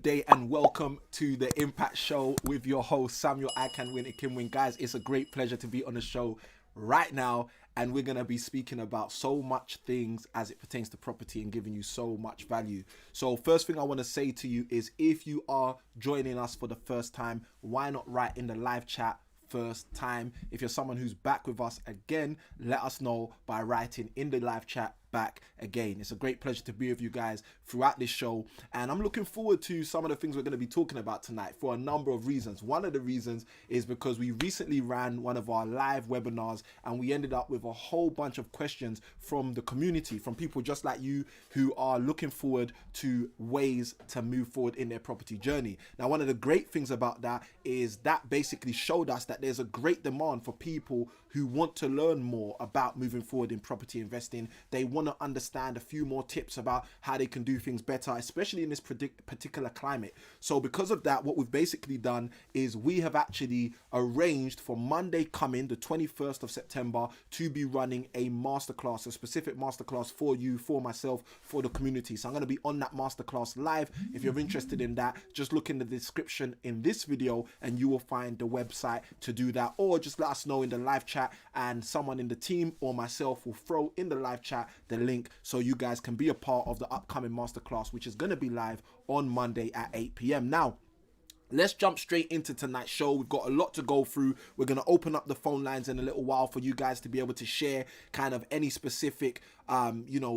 Good day and welcome to the Impact Show with your host Samuel I Can Win It Can Win. Guys, it's a great pleasure to be on the show right now, and we're going to be speaking about so much things as it pertains to property and giving you so much value. So first thing I want to say to you is, if you are joining us for the first time, why not write in the live chat first time? If you're someone who's back with us again, let us know by writing in the live chat back again. It's a great pleasure to be with you guys throughout this show, and I'm looking forward to some of the things we're going to be talking about tonight for a number of reasons. One of the reasons is because we recently ran one of our live webinars and we ended up with a whole bunch of questions from the community, from people just like you who are looking forward to ways to move forward in their property journey. Now, one of the great things about that is that basically showed us that there's a great demand for people who want to learn more about moving forward in property investing. They want to understand a few more tips about how they can do things better, especially in this particular climate. So because of that, what we've basically done is we have actually arranged for Monday coming, the 21st of September, to be running a masterclass, a specific masterclass for you, for myself, for the community. So I'm going to be on that masterclass live. If you're interested in that, just look in the description in this video and you will find the website to do that, or just let us know in the live chat and someone in the team or myself will throw in the live chat the link so you guys can be a part of the upcoming masterclass, which is going to be live on Monday at 8 p.m. Now, let's jump straight into tonight's show. We've got a lot to go through. We're going to open up the phone lines in a little while for you guys to be able to share kind of any specific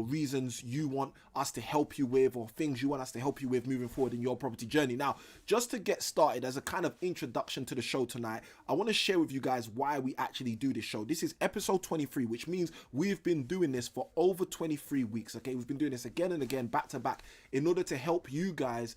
reasons you want us to help you with, or things you want us to help you with moving forward in your property journey. Now, just to get started, as a kind of introduction to the show tonight, I want to share with you guys why we actually do this show. This is episode 23, which means we've been doing this for over 23 weeks. Okay, we've been doing this again and again, back to back, in order to help you guys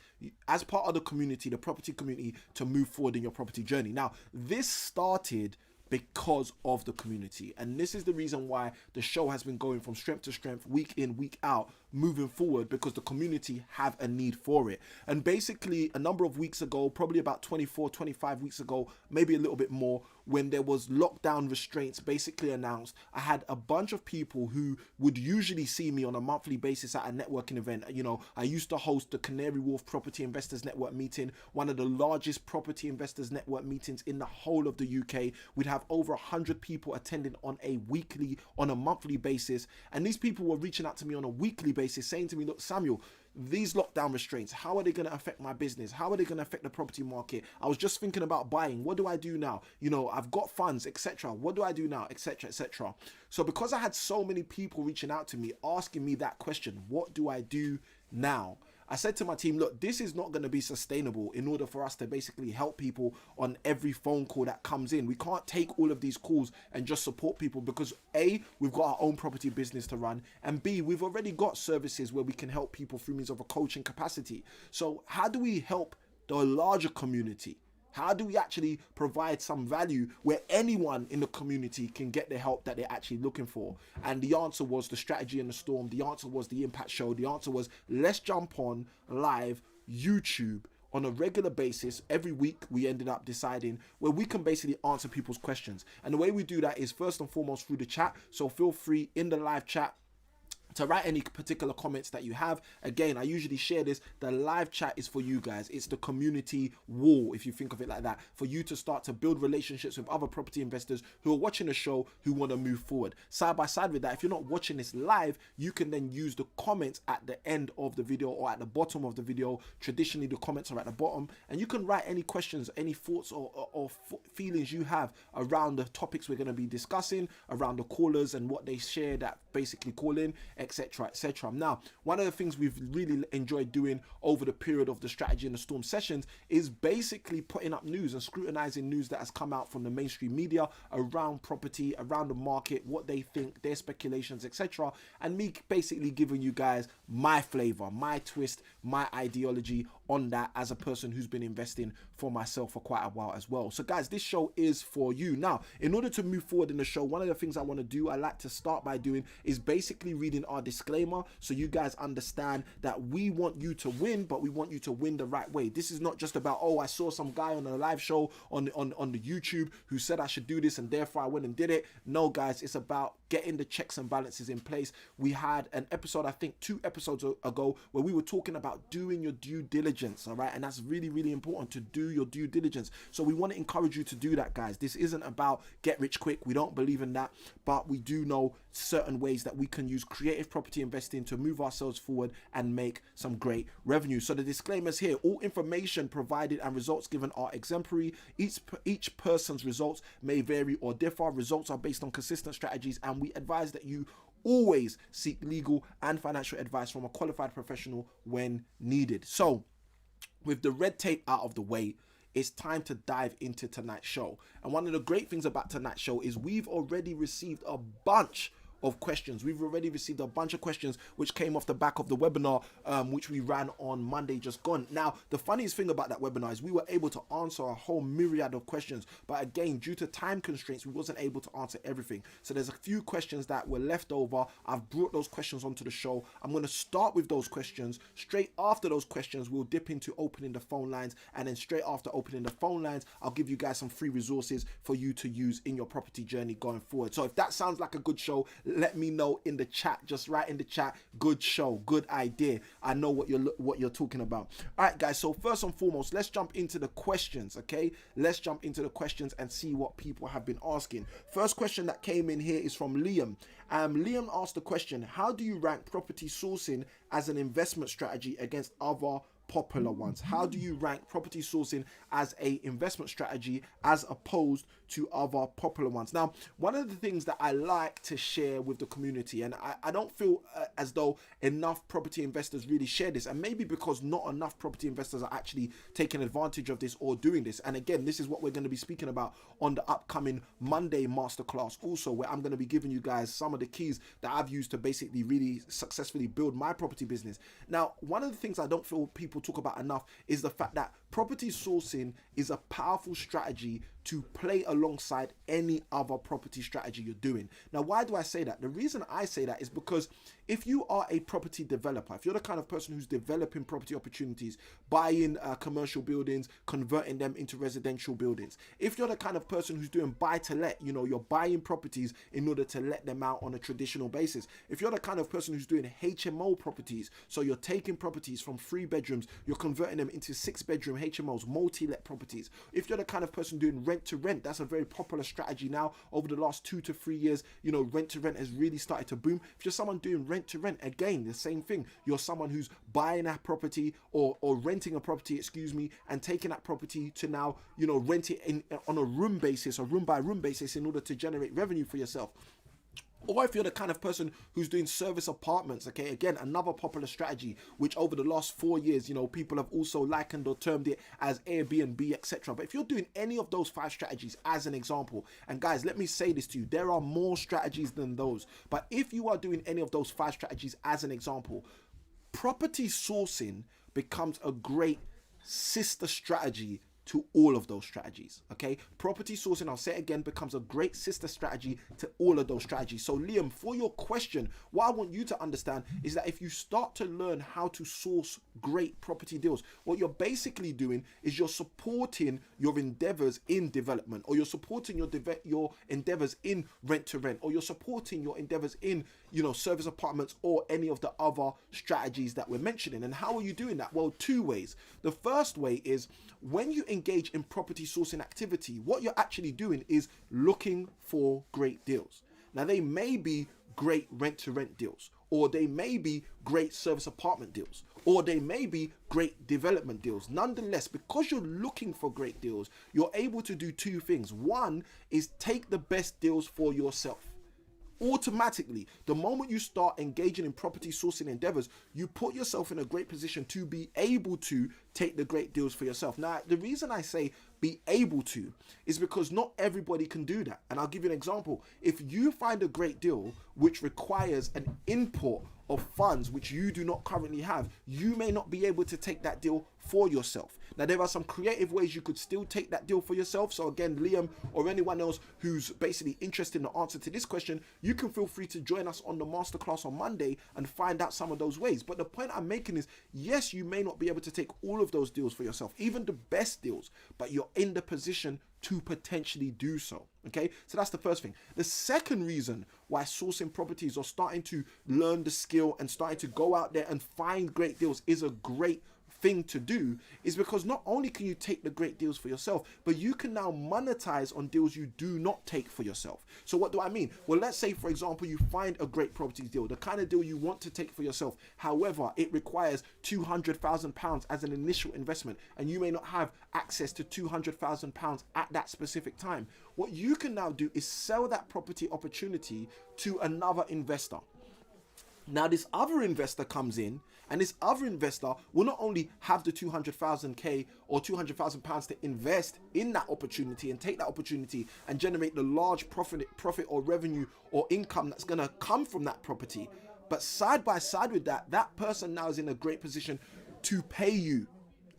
as part of the community, the property community, to move forward in your property journey. Now, this started because of the community, and this is the reason why the show has been going from strength to strength, week in, week out, moving forward, because the community have a need for it. And basically, a number of weeks ago, probably about 24, 25 weeks ago, maybe a little bit more, when there was lockdown restraints basically announced, I had a bunch of people who would usually see me on a monthly basis at a networking event. You know, I used to host the Canary Wharf Property Investors Network meeting, one of the largest property investors network meetings in the whole of the UK. We'd have over 100 people attending on a monthly basis, and these people were reaching out to me on a weekly basis saying to me, look, Samuel, these lockdown restraints, how are they going to affect my business? How are they going to affect the property market? I was just thinking about buying. What do I do now? You know, I've got funds, etc. What do I do now, etc., etc. So because I had so many people reaching out to me, asking me that question, what do I do now? I said to my team, look, this is not going to be sustainable in order for us to basically help people on every phone call that comes in. We can't take all of these calls and just support people, because A, we've got our own property business to run, and B, we've already got services where we can help people through means of a coaching capacity. So how do we help the larger community? How do we actually provide some value where anyone in the community can get the help that they're actually looking for? And the answer was the Strategy in the Storm. The answer was the Impact Show. The answer was, let's jump on live YouTube on a regular basis. Every week we ended up deciding where we can basically answer people's questions. And the way we do that is first and foremost through the chat. So feel free in the live chat to write any particular comments that you have. Again, I usually share this. The live chat is for you guys. It's the community wall, if you think of it like that, for you to start to build relationships with other property investors who are watching the show, who want to move forward. Side by side with that, if you're not watching this live, you can then use the comments at the end of the video or at the bottom of the video. Traditionally, the comments are at the bottom, and you can write any questions, any thoughts or feelings you have around the topics we're going to be discussing, around the callers and what they share that basically call in, etc., etc. Now, one of the things we've really enjoyed doing over the period of the Strategy in the Storm sessions is basically putting up news and scrutinizing news that has come out from the mainstream media around property, around the market, what they think, their speculations, etc. And me basically giving you guys my flavor, my twist, my ideology on that as a person who's been investing for myself for quite a while as well. So guys, this show is for you. Now, in order to move forward in the show, one of the things I want to do, I like to start by doing, is basically reading our disclaimer so you guys understand that we want you to win, but we want you to win the right way. This is not just about, oh, I saw some guy on a live show on the YouTube who said I should do this and therefore I went and did it. No, guys, it's about getting the checks and balances in place. We had an episode, I think 2 episodes ago, where we were talking about doing your due diligence diligence, all right? And that's really, really important, to do your due diligence. So we want to encourage you to do that, guys. This isn't about get rich quick. We don't believe in that, but we do know certain ways that we can use creative property investing to move ourselves forward and make some great revenue. So the disclaimers here: all information provided and results given are exemplary. Each person's results may vary or differ. Results are based on consistent strategies, and we advise that you always seek legal and financial advice from a qualified professional when needed. So with the red tape out of the way, it's time to dive into tonight's show. And one of the great things about tonight's show is we've already received a bunch of questions. We've already received a bunch of questions which came off the back of the webinar which we ran on Monday just gone. Now, the funniest thing about that webinar is we were able to answer a whole myriad of questions, but again, due to time constraints, we wasn't able to answer everything. So there's a few questions that were left over. I've brought those questions onto the show. I'm going to start with those questions. Straight after those questions, we'll dip into opening the phone lines, and then straight after opening the phone lines, I'll give you guys some free resources for you to use in your property journey going forward. So if that sounds like a good show, let me know in the chat. Just write in the chat, good show, good idea. I know what you're talking about. All right, guys, so first and foremost, let's jump into the questions. Okay, let's jump into the questions and see what people have been asking. First question that came in here is from Liam. Liam asked the question: how do you rank property sourcing as an investment strategy against other popular ones? How do you rank property sourcing as a investment strategy as opposed to other popular ones? Now, one of the things that I like to share with the community, and I don't feel as though enough property investors really share this, and maybe because not enough property investors are actually taking advantage of this or doing this. And again, this is what we're going to be speaking about on the upcoming Monday masterclass also, where I'm going to be giving you guys some of the keys that I've used to basically really successfully build my property business. Now, one of the things I don't feel people talk about enough is the fact that property sourcing is a powerful strategy to play alongside any other property strategy you're doing. Now, why do I say that? The reason I say that is because if you are a property developer, if you're the kind of person who's developing property opportunities, buying commercial buildings, converting them into residential buildings, if you're the kind of person who's doing buy to let, you're buying properties in order to let them out on a traditional basis, if you're the kind of person who's doing HMO properties, so you're taking properties from 3 bedrooms, you're converting them into 6-bedroom HMOs, multi-let properties, if you're the kind of person doing rent to rent, that's a very popular strategy now. Over the last 2 to 3 years, rent to rent has really started to boom. If you're someone doing rent to rent, again, the same thing. You're someone who's buying a property or renting a property, and taking that property to now, rent it on a room basis or room by room basis in order to generate revenue for yourself. Or if you're the kind of person who's doing service apartments, okay, again, another popular strategy, which over the last 4 years, people have also likened or termed it as Airbnb, etc. But if you're doing any of those 5 strategies as an example, and guys, let me say this to you, there are more strategies than those. But if you are doing any of those 5 strategies as an example, property sourcing becomes a great sister strategy to all of those strategies. Okay, property sourcing, I'll say it again, becomes a great sister strategy to all of those strategies. So Liam, for your question, what I want you to understand is that if you start to learn how to source great property deals, what you're basically doing is you're supporting your endeavors in development, or you're supporting your endeavors in rent to rent, or you're supporting your endeavors in service apartments, or any of the other strategies that we're mentioning. And how are you doing that? Well, 2 ways. The first way is when you engage in property sourcing activity, what you're actually doing is looking for great deals. Now, they may be great rent to rent deals, or they may be great service apartment deals, or they may be great development deals. Nonetheless, because you're looking for great deals, you're able to do 2 things. One is take the best deals for yourself. Automatically, the moment you start engaging in property sourcing endeavors, you put yourself in a great position to be able to take the great deals for yourself. Now, the reason I say be able to is because not everybody can do that. And I'll give you an example. If you find a great deal which requires an input of funds which you do not currently have, you may not be able to take that deal for yourself. Now, there are some creative ways you could still take that deal for yourself. So again, Liam, or anyone else who's basically interested in the answer to this question, you can feel free to join us on the masterclass on Monday and find out some of those ways. But the point I'm making is, yes, you may not be able to take all of those deals for yourself, even the best deals, but you're in the position to potentially do so. Okay, so that's the first thing. The second reason why sourcing properties or starting to learn the skill and starting to go out there and find great deals is a great thing to do is because not only can you take the great deals for yourself, but you can now monetize on deals you do not take for yourself. So what do I mean? Well, let's say, for example, you find a great property deal, the kind of deal you want to take for yourself. However, it requires £200,000 as an initial investment, and you may not have access to £200,000 at that specific time. What you can now do is sell that property opportunity to another investor. Now this other investor comes in, and this other investor will not only have the 200,000 or £200,000 to invest in that opportunity and take that opportunity and generate the large profit or revenue or income that's going to come from that property, but side by side with that, that person now is in a great position to pay you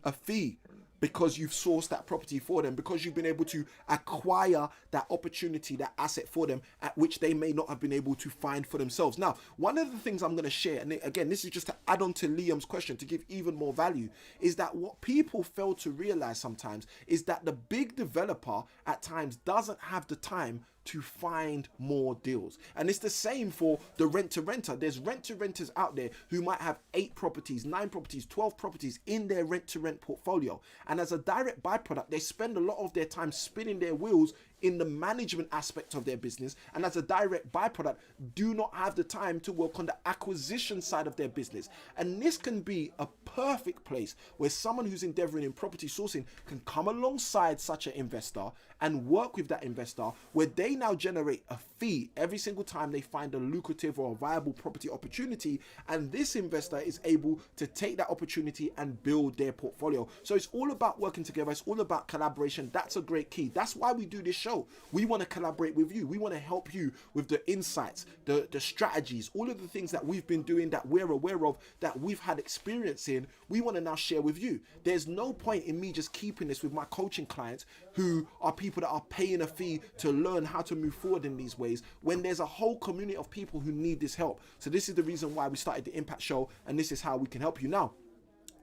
a fee because you've sourced that property for them, because you've been able to acquire that opportunity, that asset for them, at which they may not have been able to find for themselves. Now, one of the things I'm going to share, and again, this is just to add on to Liam's question to give even more value, is that what people fail to realize sometimes is that the big developer at times doesn't have the time to find more deals. And it's the same for the rent-to-renter. There's rent-to-renters out there who might have 8 properties, 9 properties, 12 properties in their rent-to-rent portfolio. And as a direct byproduct, they spend a lot of their time spinning their wheels in the management aspect of their business, and as a direct byproduct, do not have the time to work on the acquisition side of their business. And this can be a perfect place where someone who's endeavoring in property sourcing can come alongside such an investor and work with that investor, where they now generate a fee every single time they find a lucrative or a viable property opportunity, and this investor is able to take that opportunity and build their portfolio. So it's all about working together. It's all about collaboration. That's a great key. That's why we do this show. We want to collaborate with you. We want to help you with the insights, the strategies, all of the things that we've been doing, that we're aware of, that we've had experience in. We want to now share with you. There's no point in me just keeping this with my coaching clients, who are people that are paying a fee to learn how to move forward in these ways, when there's a whole community of people who need this help. So this is the reason why we started the Impact Show, and this is how we can help you. Now,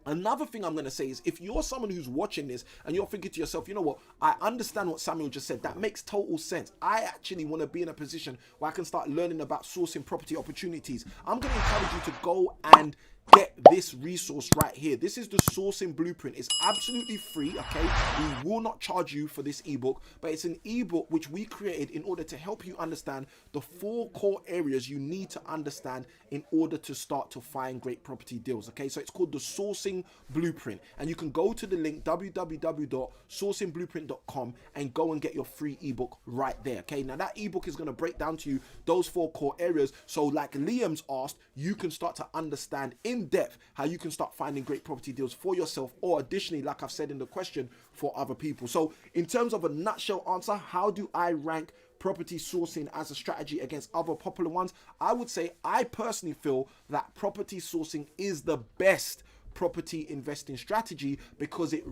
another thing I'm going to say is, if you're someone who's watching this and you're thinking to yourself, you know what, I understand what Samuel just said. That makes total sense. I actually want to be in a position where I can start learning about sourcing property opportunities. I'm going to encourage you to go and get this resource right here. This is the Sourcing Blueprint. It's absolutely free, okay? We will not charge you for this ebook, but it's an ebook which we created in order to help you understand the 4 core areas you need to understand in order to start to find great property deals, okay? So it's called the Sourcing Blueprint, and you can go to the link www.sourcingblueprint.com and go and get your free ebook right there, okay? Now that ebook is going to break down to you those 4 core areas, so like Liam's asked, you can start to understand in depth how you can start finding great property deals for yourself, or additionally, like I've said in the question, for other people. So in terms of a nutshell answer, how do I rank property sourcing as a strategy against other popular ones? I would say, I personally feel that property sourcing is the best property investing strategy, because it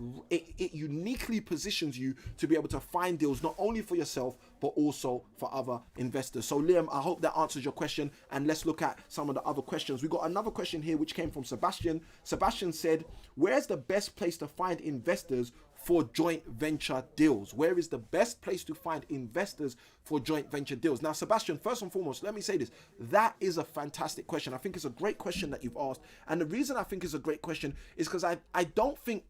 uniquely positions you to be able to find deals not only for yourself but also for other investors. So Liam, I hope that answers your question, and let's look at some of the other questions. We got another question here which came from Sebastian. Sebastian said, where's the best place to find investors for joint venture deals? Where is the best place to find investors for joint venture deals? Now, Sebastian, first and foremost, let me say this. That is a fantastic question. I think it's a great question that you've asked. And the reason I think it's a great question is because I don't think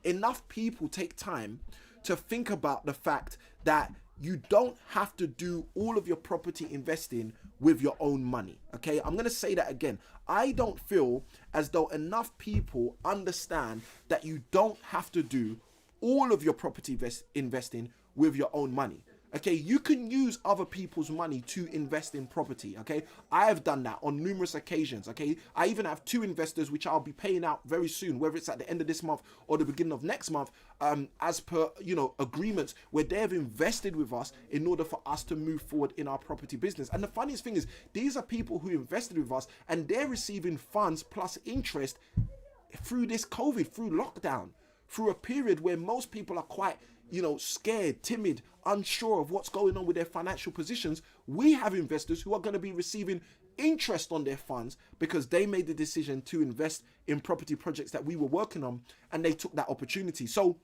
enough people take time to think about the fact that you don't have to do all of your property investing with your own money, okay? I'm going to say that again. I don't feel as though enough people understand that you don't have to do all of your property investing with your own money. Okay, you can use other people's money to invest in property, okay? I have done that on numerous occasions, okay? I even have 2 investors which I'll be paying out very soon, whether it's at the end of this month or the beginning of next month, as per, agreements where they have invested with us in order for us to move forward in our property business. And the funniest thing is, these are people who invested with us and they're receiving funds plus interest through this COVID, through lockdown, through a period where most people are quite, scared, timid, unsure of what's going on with their financial positions. We have investors who are going to be receiving interest on their funds because they made the decision to invest in property projects that we were working on, and they took that opportunity. So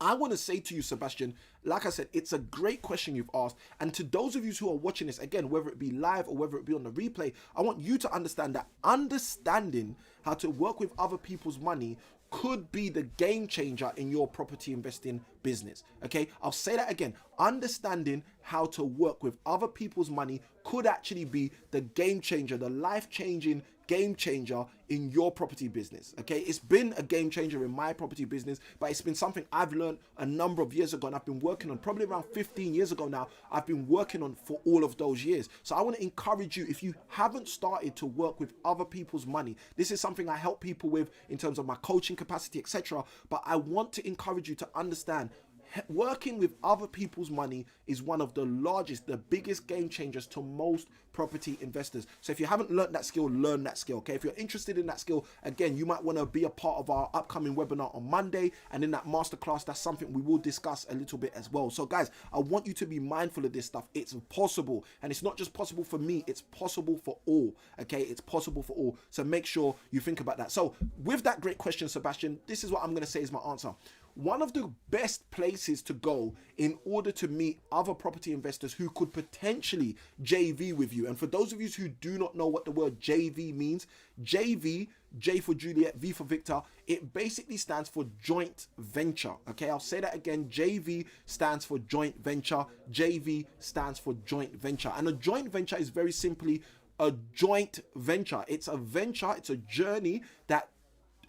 I want to say to you, Sebastian, like I said, it's a great question you've asked. And to those of you who are watching this, again, whether it be live or whether it be on the replay, I want you to understand that understanding how to work with other people's money could be the game changer in your property investing business. Okay, I'll say that again. Understanding how to work with other people's money could actually be the game changer, the life-changing game changer in your property business. Okay, it's been a game changer in my property business, but it's been something I've learned a number of years ago, and I've been working on probably around 15 years ago now. I've been working on for all of those years. So I want to encourage you, if you haven't started to work with other people's money, this is something I help people with in terms of my coaching capacity, etc. But I want to encourage you to understand working with other people's money is one of the largest, the biggest game changers to most property investors. So if you haven't learned that skill, learn that skill. Okay, if you're interested in that skill, again, you might want to be a part of our upcoming webinar on Monday, and in that masterclass, that's something we will discuss a little bit as well. So guys, I want you to be mindful of this stuff. It's possible, and it's not just possible for me, it's possible for all. Okay, it's possible for all. So make sure you think about that. So with that great question, Sebastian, this is what I'm going to say is my answer. One of the best places to go in order to meet other property investors who could potentially JV with you. And for those of you who do not know what the word JV means, JV, J for Juliet, V for Victor, it basically stands for joint venture. Okay, I'll say that again. JV stands for joint venture. JV stands for joint venture. And a joint venture is very simply a joint venture. It's a venture, it's a journey that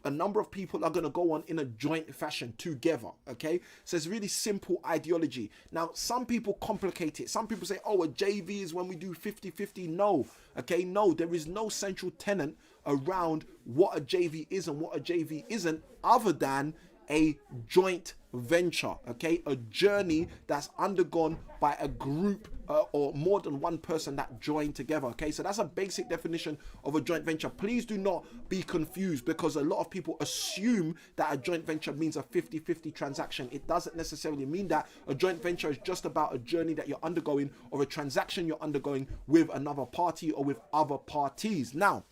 a number of people are going to go on in a joint fashion together. Okay, so it's really simple ideology. Now some people complicate it. Some people say, oh, a JV is when we do 50-50. No, okay, no, there is no central tenet around what a JV is and what a JV isn't, other than a joint venture. Okay, a journey that's undergone by a group or more than one person that join together. Okay, so that's a basic definition of a joint venture. Please do not be confused, because a lot of people assume that a joint venture means a 50-50 transaction. It doesn't necessarily mean that. A joint venture is just about a journey that you're undergoing, or a transaction you're undergoing with another party or with other parties. Now,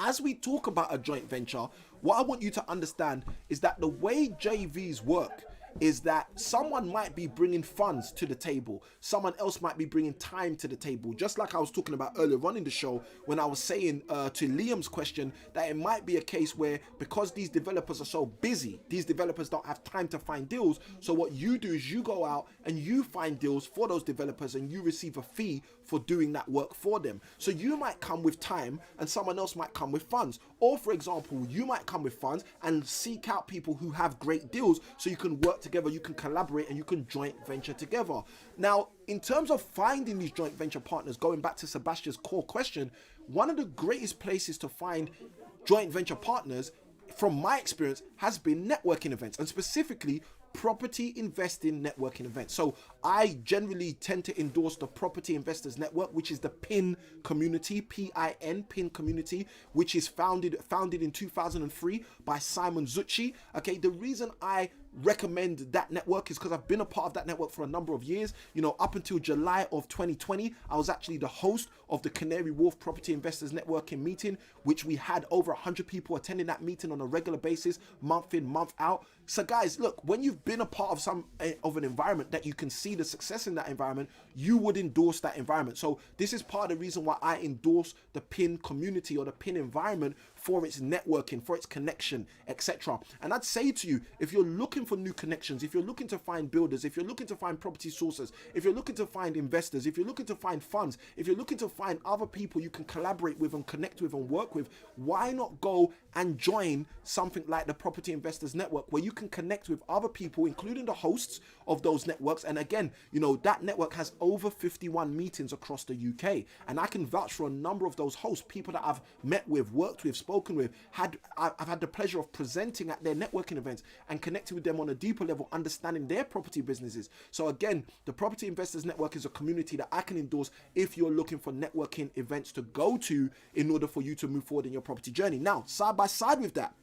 as we talk about a joint venture, what I want you to understand is that the way JVs work is that someone might be bringing funds to the table. Someone else might be bringing time to the table. Just like I was talking about earlier on in the show, when I was saying to Liam's question, that it might be a case where, because these developers are so busy, these developers don't have time to find deals. So what you do is you go out and you find deals for those developers, and you receive a fee for doing that work for them. So you might come with time and someone else might come with funds. Or for example, you might come with funds and seek out people who have great deals, so you can work together, you can collaborate, and you can joint venture together. Now, in terms of finding these joint venture partners, going back to Sebastian's core question, one of the greatest places to find joint venture partners, from my experience, has been networking events, and specifically property investing networking events. So I generally tend to endorse the Property Investors Network, which is the PIN community, PIN, PIN community, which is founded in 2003 by Simon Zucchi. Okay, the reason I recommend that network is because I've been a part of that network for a number of years. You know, up until July of 2020, I was actually the host of the Canary Wharf Property Investors Networking meeting, which we had over 100 people attending that meeting on a regular basis, month in, month out. So guys, look, when you've been a part of an environment that you can see the success in that environment, you would endorse that environment. So this is part of the reason why I endorse the PIN community or the PIN environment, for its networking, for its connection, etc. And I'd say to you, if you're looking for new connections, if you're looking to find builders, if you're looking to find property sources, if you're looking to find investors, if you're looking to find funds, if you're looking to find other people you can collaborate with and connect with and work with, why not go and join something like the Property Investors Network, where you can connect with other people, including the hosts of those networks. And again, you know, that network has over 51 meetings across the UK, and I can vouch for a number of those hosts, people that I've met with, worked with, spoken with. I've had the pleasure of presenting at their networking events and connecting with them on a deeper level, understanding their property businesses. So again, the Property Investors Network is a community that I can endorse if you're looking for networking events to go to in order for you to move forward in your property journey. Now, side by side with that,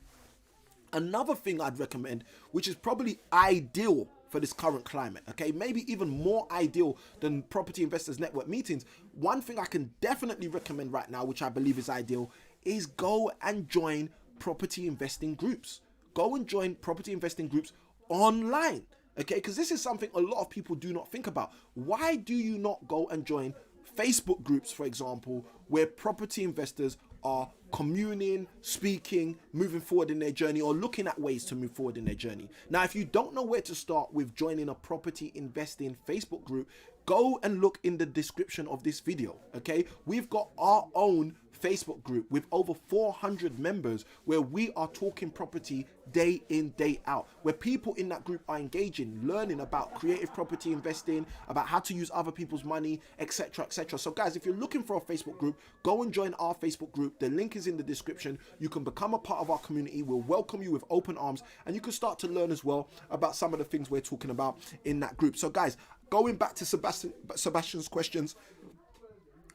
another thing I'd recommend, which is probably ideal for this current climate, okay, maybe even more ideal than Property Investors Network meetings, one thing I can definitely recommend right now, which I believe is ideal, is go and join property investing groups. Go and join property investing groups online, okay, because this is something a lot of people do not think about. Why do you not go and join Facebook groups, for example, where property investors are communing, speaking, moving forward in their journey, or looking at ways to move forward in their journey. Now, if you don't know where to start with joining a property investing Facebook group, go and look in the description of this video. Okay, we've got our own Facebook group with over 400 members where we are talking property day in, day out, where people in that group are engaging, learning about creative property investing, about how to use other people's money, etc., etc. So guys, if you're looking for a Facebook group, go and join our Facebook group. The link is in the description. You can become a part of our community. We'll welcome you with open arms, and you can start to learn as well about some of the things we're talking about in that group. So guys, going back to Sebastian's questions,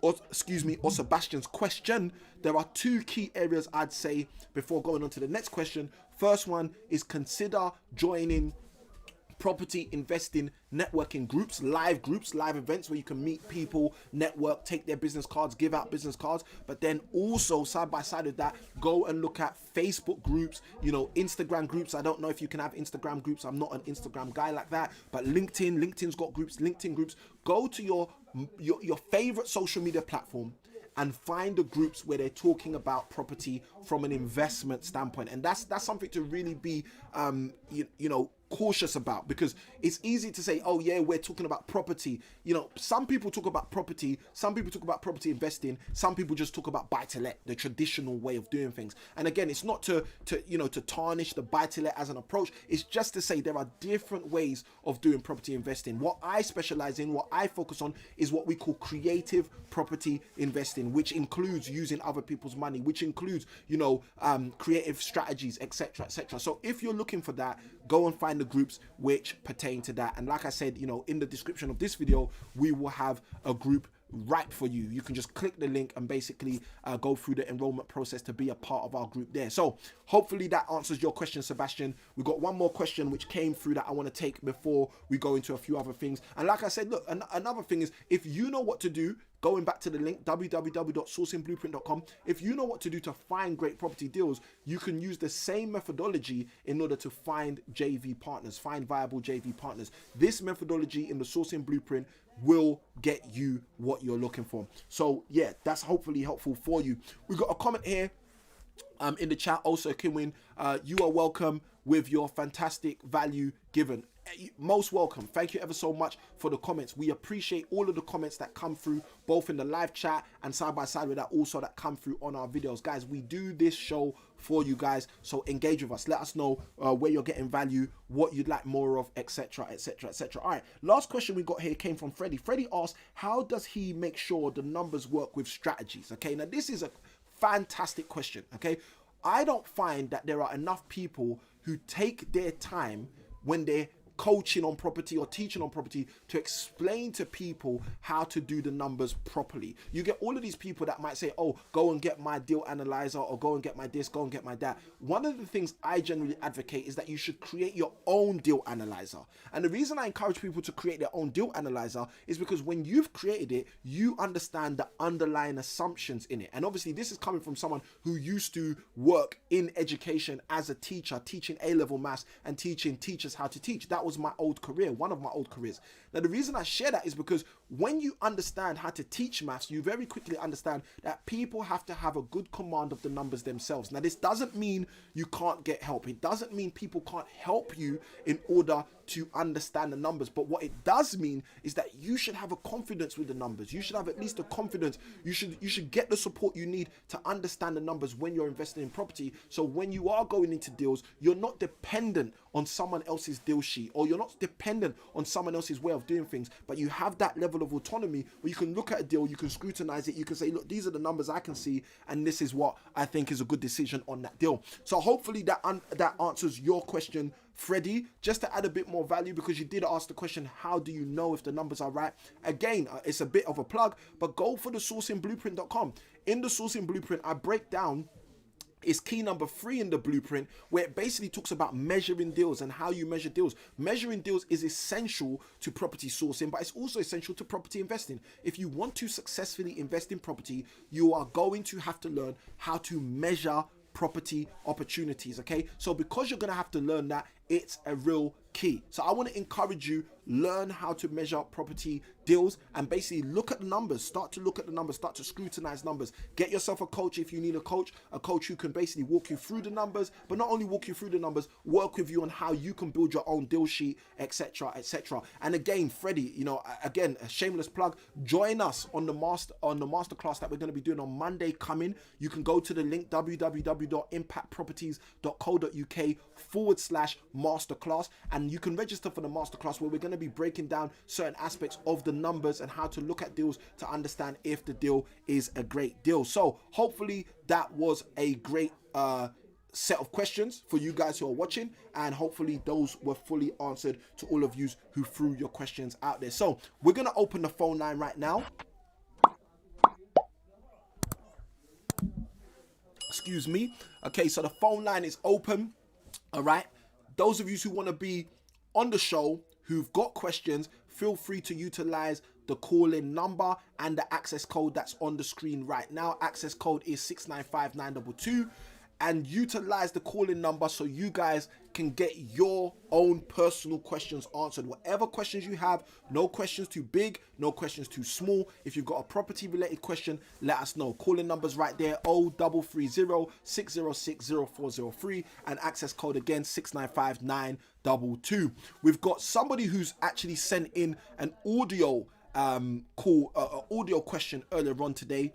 or Sebastian's question, there are two key areas I'd say before going on to the next question. First one is consider joining property investing networking groups, live events where you can meet people, network, take their business cards, give out business cards. But then also side by side with that, go and look at Facebook groups, Instagram groups. I don't know if you can have Instagram groups. I'm not an Instagram guy like that, but LinkedIn's got groups, LinkedIn groups. Go to your favorite social media platform and find the groups where they're talking about property from an investment standpoint. And that's something to really be cautious about, because it's easy to say, oh yeah, we're talking about property. Some people talk about property, some people talk about property investing, some people just talk about buy to let, the traditional way of doing things. And again, it's not to tarnish the buy to let as an approach. It's just to say there are different ways of doing property investing. What I specialize in, what I focus on, is what we call creative property investing, which includes using other people's money, which includes creative strategies, etc., etc. So if you're looking for that, go and find the groups which pertain to that. And like I said, in the description of this video, we will have a group right for you. You can just click the link and basically go through the enrollment process to be a part of our group there. So hopefully that answers your question, Sebastian. We've got one more question which came through that I want to take before we go into a few other things. And like I said, look, another thing is, if you know what to do, going back to the link, www.sourcingblueprint.com, if you know what to do to find great property deals, you can use the same methodology in order to find JV partners, find viable JV partners. This methodology in the Sourcing Blueprint will get you what you're looking for. So yeah, that's hopefully helpful for you. We've got a comment here in the chat also, Kinwin. You are welcome with your fantastic value given. Most welcome. Thank you ever so much for the comments. We appreciate all of the comments that come through, both in the live chat and side by side with that, also that come through on our videos. Guys, we do this show for you guys, so engage with us. Let us know where you're getting value, what you'd like more of, etc., etc., etc. All right, last question we got here came from Freddie. Freddie asked, how does he make sure the numbers work with strategies? Okay, now this is a fantastic question. Okay, I don't find that there are enough people who take their time when they're coaching on property or teaching on property to explain to people how to do the numbers properly. You get all of these people that might say, oh, go and get my deal analyzer, or go and get my this, go and get my that. One of the things I generally advocate is that you should create your own deal analyzer. And the reason I encourage people to create their own deal analyzer is because when you've created it, you understand the underlying assumptions in it. And obviously this is coming from someone who used to work in education as a teacher, teaching A-level maths and teaching teachers how to teach. That was my old career, one of my old careers. Now, the reason I share that is because when you understand how to teach maths, you very quickly understand that people have to have a good command of the numbers themselves. Now, this doesn't mean you can't get help. It doesn't mean people can't help you in order to understand the numbers. But what it does mean is that you should have a confidence with the numbers. You should have at least a confidence. You should get the support you need to understand the numbers when you're investing in property. So when you are going into deals, you're not dependent on someone else's deal sheet, or you're not dependent on someone else's way of doing things, but you have that level of autonomy where you can look at a deal, you can scrutinize it, you can say, look, these are the numbers I can see, and this is what I think is a good decision on that deal. So hopefully that answers your question, Freddie. Just to add a bit more value, because you did ask the question, how do you know if the numbers are right? Again, it's a bit of a plug, but go for the sourcingblueprint.com. In the Sourcing Blueprint, I break down, it's key number 3 in the blueprint, where it basically talks about measuring deals and how you measure deals. Measuring deals is essential to property sourcing, but it's also essential to property investing. If you want to successfully invest in property, you are going to have to learn how to measure property opportunities. Okay, so because you're going to have to learn that, it's a real key. So I want to encourage you, learn how to measure property deals and basically look at the numbers. Start to look at the numbers, start to scrutinize numbers. Get yourself a coach if you need a coach who can basically walk you through the numbers, but not only walk you through the numbers, work with you on how you can build your own deal sheet, etc., etc. And again, Freddie, again, a shameless plug, join us on the masterclass that we're going to be doing on Monday coming. You can go to the link www.impactproperties.co.uk/masterclass, and you can register for the masterclass where we're going to be breaking down certain aspects of the numbers and how to look at deals to understand if the deal is a great deal. So hopefully that was a great set of questions for you guys who are watching, and hopefully those were fully answered to all of you who threw your questions out there. So we're going to open the phone line right now. Excuse me. Okay, so the phone line is open. All right. Those of you who want to be on the show, who've got questions, feel free to utilize the call-in number and the access code that's on the screen right now. Access code is 695922. And utilize the call-in number so you guys can get your own personal questions answered. Whatever questions you have, no questions too big, no questions too small. If you've got a property related question, let us know. Call-in numbers right there, 0330 606 0403, and access code again 695922. We've got somebody who's actually sent in an audio audio question earlier on today.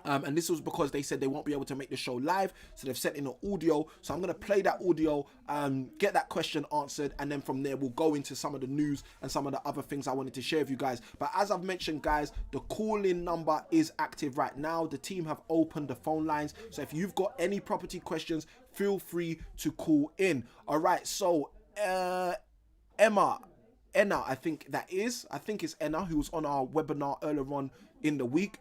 And this was because they said they won't be able to make the show live, so they've sent in an audio. So I'm going to play that audio, get that question answered, and then from there we'll go into some of the news and some of the other things I wanted to share with you guys. But as I've mentioned, guys, the call-in number is active right now. The team have opened the phone lines, so if you've got any property questions, feel free to call in. All right, so Enna, I think it's Enna, who was on our webinar earlier on in the week.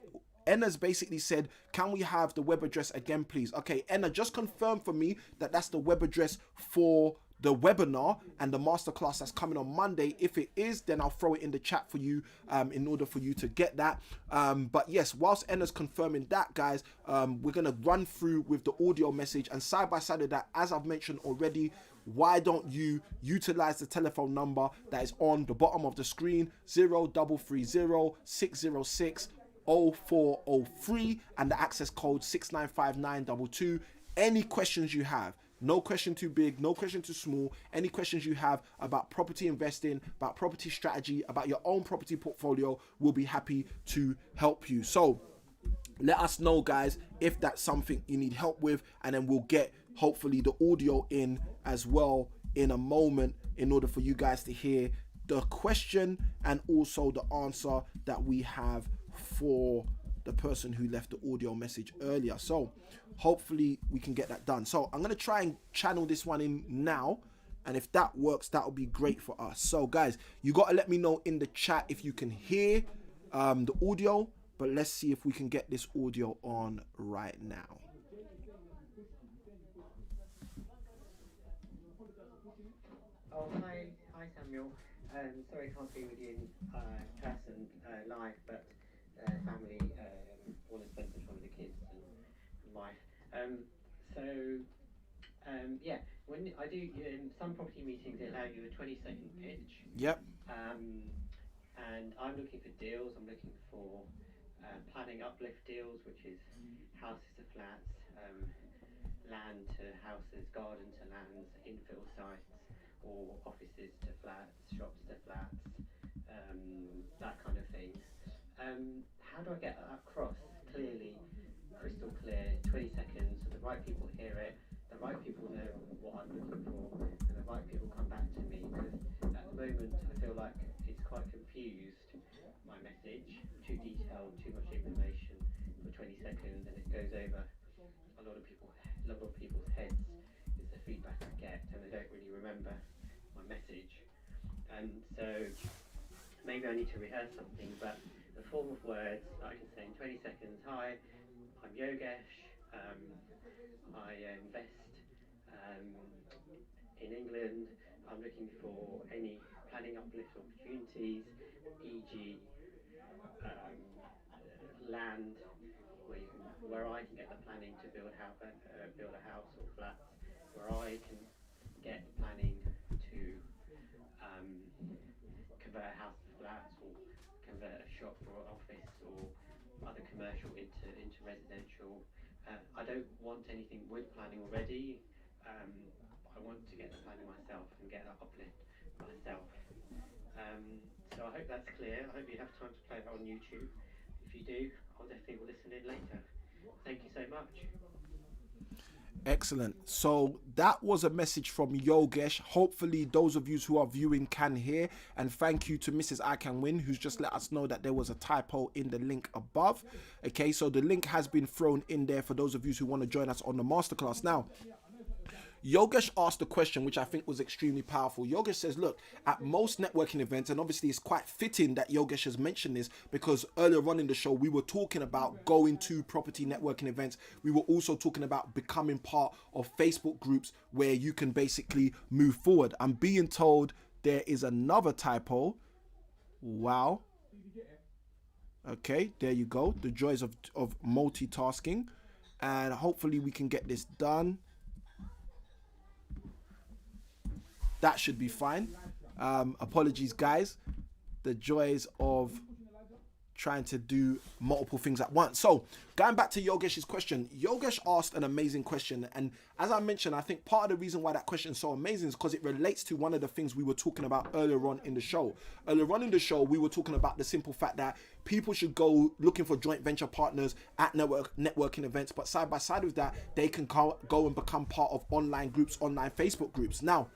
Enna's basically said, can we have the web address again, please? Okay, Enna, just confirm for me that that's the web address for the webinar and the masterclass that's coming on Monday. If it is, then I'll throw it in the chat for you in order for you to get that. But yes, whilst Enna's confirming that, guys, we're going to run through with the audio message, and side by side of that, as I've mentioned already, why don't you utilize the telephone number that is on the bottom of the screen, 0330 606 0403, and the access code 695922. Any questions you have, no question too big, no question too small, any questions you have about property investing, about property strategy, about your own property portfolio, we'll be happy to help you. So let us know, guys, if that's something you need help with, and then we'll get hopefully the audio in as well in a moment in order for you guys to hear the question and also the answer that we have for the person who left the audio message earlier. So hopefully we can get that done. So I'm going to try and channel this one in now, and if that works, that'll be great for us. So guys, you got to let me know in the chat if you can hear the audio, but let's see if we can get this audio on right now. Oh, hi Samuel. Sorry I can't be with you in person live, but family want to spend some time with the kids and wife. Yeah, when I do in some property meetings, they allow you a 20-second pitch. Yep. And I'm looking for deals. I'm looking for planning uplift deals, which is houses to flats, land to houses, garden to lands, infill sites, or offices to flats, shops to flats, that kind of thing. How do I get that across clearly, crystal clear, 20 seconds, so the right people hear it, the right people know what I'm looking for, and the right people come back to me? Because at the moment I feel like it's quite confused, my message, too detailed, too much information for 20 seconds, and it goes over a lot of people's heads, is the feedback I get, and they don't really remember my message. And so maybe I need to rehearse something, but the form of words I can say in 20 seconds. Hi, I'm Yogesh, I invest in England. I'm looking for any planning uplift opportunities, e.g. Land where I can get the planning to build a house or flats, where I can get planning to of a shop or office or other commercial into residential. I don't want anything with planning already. I want to get the planning myself and get that uplift myself. So I hope that's clear. I hope you have time to play it on YouTube. If you do, I'll definitely listen in later. Thank you so much. Excellent. So that was a message from Yogesh. Hopefully those of you who are viewing can hear, and thank you to Mrs. I Can Win, who's just let us know that there was a typo in the link above. Okay, so the link has been thrown in there for those of you who want to join us on the masterclass. Now, Yogesh asked a question which I think was extremely powerful. Yogesh says, look, at most networking events, and obviously it's quite fitting that Yogesh has mentioned this, because earlier on in the show we were talking about going to property networking events. We were also talking about becoming part of Facebook groups where you can basically move forward. I'm being told there is another typo. Wow. Okay, there you go. The joys of multitasking. And hopefully we can get this done. That should be fine. Apologies, guys. The joys of trying to do multiple things at once. So, going back to Yogesh's question, Yogesh asked an amazing question. And as I mentioned, I think part of the reason why that question is so amazing is because it relates to one of the things we were talking about earlier on in the show. Earlier on in the show, we were talking about the simple fact that people should go looking for joint venture partners at networking events. But side by side with that, they can go and become part of online groups, online Facebook groups. Now,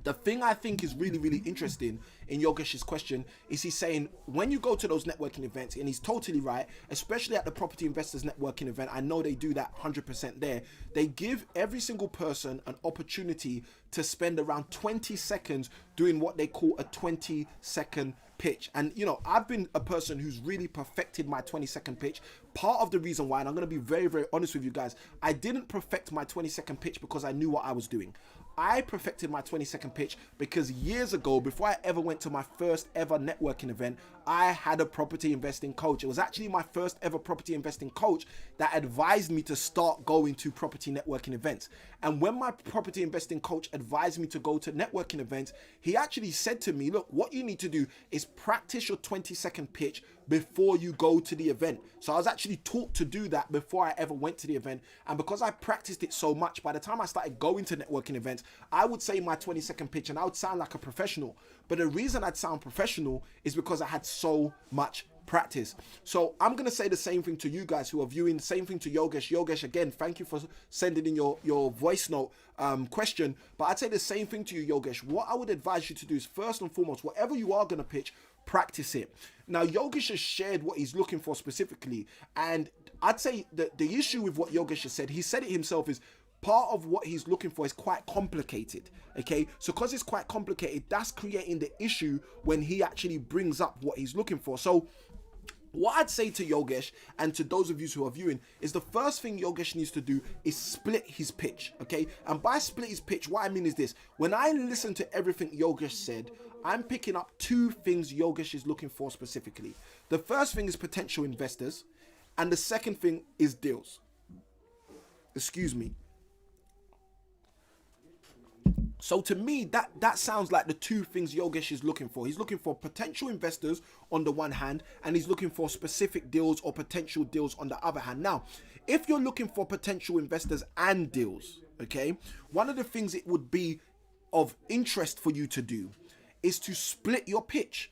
the thing I think is really, really interesting in Yogesh's question is he's saying when you go to those networking events, and he's totally right, especially at the Property Investors Networking event, I know they do that 100% there. They give every single person an opportunity to spend around 20 seconds doing what they call a 20-second pitch. And you know, I've been a person who's really perfected my 20-second pitch. Part of the reason why, and I'm going to be very, very honest with you guys, I didn't perfect my 20-second pitch because I knew what I was doing. I perfected my 20-second pitch because years ago, before I ever went to my first ever networking event, I had a property investing coach. It was actually my first ever property investing coach that advised me to start going to property networking events. And when my property investing coach advised me to go to networking events, he actually said to me, look, what you need to do is practice your 20-second pitch before you go to the event. So I was actually taught to do that before I ever went to the event. And because I practiced it so much, by the time I started going to networking events, I would say my 20-second pitch and I would sound like a professional. But the reason I'd sound professional is because I had so much practice. So I'm going to say the same thing to you guys who are viewing, the same thing to Yogesh. Yogesh, again, thank you for sending in your voice note question. But I'd say the same thing to you, Yogesh. What I would advise you to do is, first and foremost, whatever you are going to pitch, practice it. Now, Yogesh has shared what he's looking for specifically. And I'd say that the issue with what Yogesh has said, he said it himself, is part of what he's looking for is quite complicated. Okay, so because it's quite complicated, that's creating the issue when he actually brings up what he's looking for. So what I'd say to Yogesh and to those of you who are viewing is the first thing Yogesh needs to do is split his pitch. Okay, and by split his pitch, what I mean is this: when I listen to everything Yogesh said, I'm picking up two things Yogesh is looking for specifically. The first thing is potential investors, and the second thing is deals. Excuse me. So to me, that sounds like the two things Yogesh is looking for. He's looking for potential investors on the one hand, and he's looking for specific deals or potential deals on the other hand. Now, if you're looking for potential investors and deals, okay, one of the things it would be of interest for you to do is to split your pitch.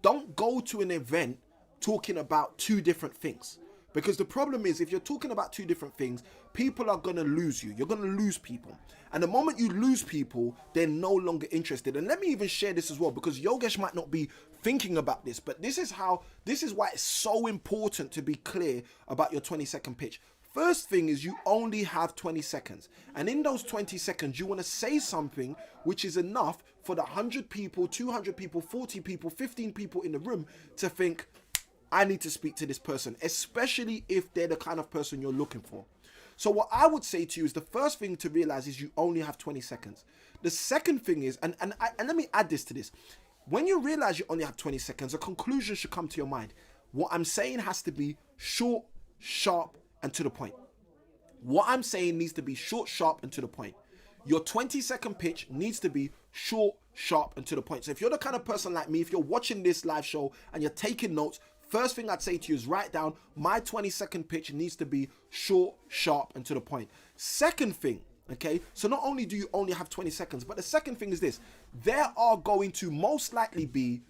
Don't go to an event talking about two different things. Because the problem is, if you're talking about two different things, people are going to lose you. You're going to lose people. And the moment you lose people, they're no longer interested. And let me even share this as well, because Yogesh might not be thinking about this, but this is why it's so important to be clear about your 20-second pitch. First thing is, you only have 20 seconds. And in those 20 seconds, you want to say something which is enough for the 100 people, 200 people, 40 people, 15 people in the room to think, I need to speak to this person, especially if they're the kind of person you're looking for. So what I would say to you is, the first thing to realize is you only have 20 seconds. The second thing is, and let me add this to this. When you realize you only have 20 seconds, a conclusion should come to your mind. What I'm saying has to be short, sharp, and to the point. What I'm saying needs to be short, sharp, and to the point. Your 20-second pitch needs to be short, sharp, and to the point. So if you're the kind of person like me, if you're watching this live show and you're taking notes, first thing I'd say to you is write down my 20-second pitch needs to be short, sharp, and to the point. Second thing, okay, so not only do you only have 20 seconds, but the second thing is this. There are going to most likely be